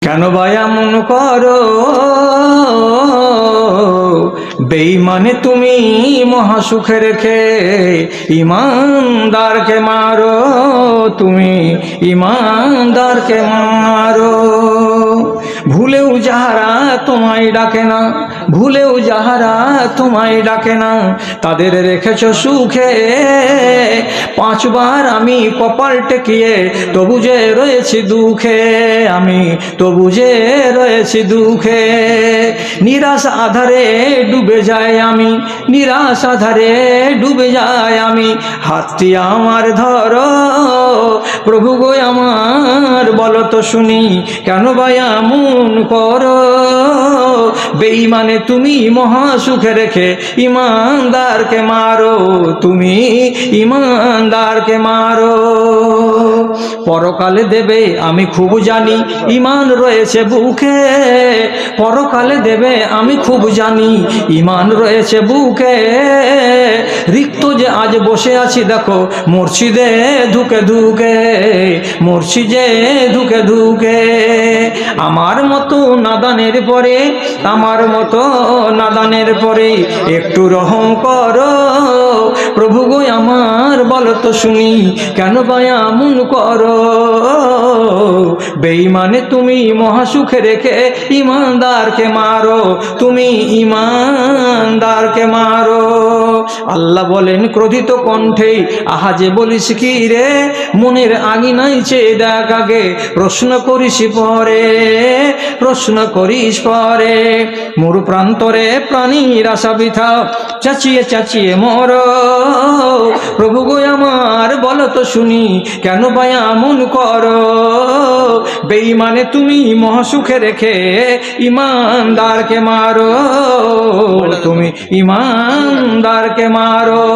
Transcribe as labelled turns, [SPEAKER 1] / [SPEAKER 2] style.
[SPEAKER 1] কেন ভাই এমন করো বেঈমানে তুমি মহাসুখে রেখে ইমানদারকে মারো, তুমি ইমানদারকে মারো। ভুলেও যাহারা তোমায় ডাকে না, ভুলেও যাহারা তোমায় ডাকে না, তাদের রেখেছ সুখে। পাঁচবার আমি কপাল টেকিয়ে তবু যে রয়েছি দুঃখে, আমি তবু যে রয়েছি দুঃখে। নিরাশ আধারে ডুবে যায় আমি, নিরাশ আধারে ডুবে যায় আমি, হাতটি আমার ধরো প্রভু গো আমার, বলো তো শুনি কেন ভাই এমন করো। বেঈমানে তুমি মহাসুখে রেখে ইমানদারকে মারো, তুমি ইমানদারকে মারো। পরকালে দেবে আমি খুব জানি, ইমান রয়েছে বুকে। পরকালে দেবে আমি খুব জানি, ইমান রয়েছে বুকে। রিক্ত যে আজ বসে আছি দেখো মসজিদে ধুকে ধুকে, মসজিদে ধুকে ধুকে। আমার মতো নাদানের পরে, আমার মতো নাদানের পরে একটু রহম করো প্রভু গো আমার, বলো তো শুনি কেন ভাই এমন করো। বেঈমানে তুমি মহাসুখে রেখে ইমানদারকে মারো, তুমি ইমানদারকে মারো। আল্লাহ বলেন ক্রোধিত কণ্ঠে, আহা যে বলিস কি রে, মনের আগিনাই চেয়ে দেখ আগে, প্রশ্ন করিস পরে, প্রশ্ন করিস পরে। মোর প্রান্তরে প্রাণীর আশা বৃথা, চাচিয়ে চাচিয়ে মর প্রভু গো আমার, বলো তো শুনি কেন ভাই এমন করো। বেঈমানে তুমি মহাসুখে রেখে ইমানদারকে মারো, তুমি ইমানদারকে মারো।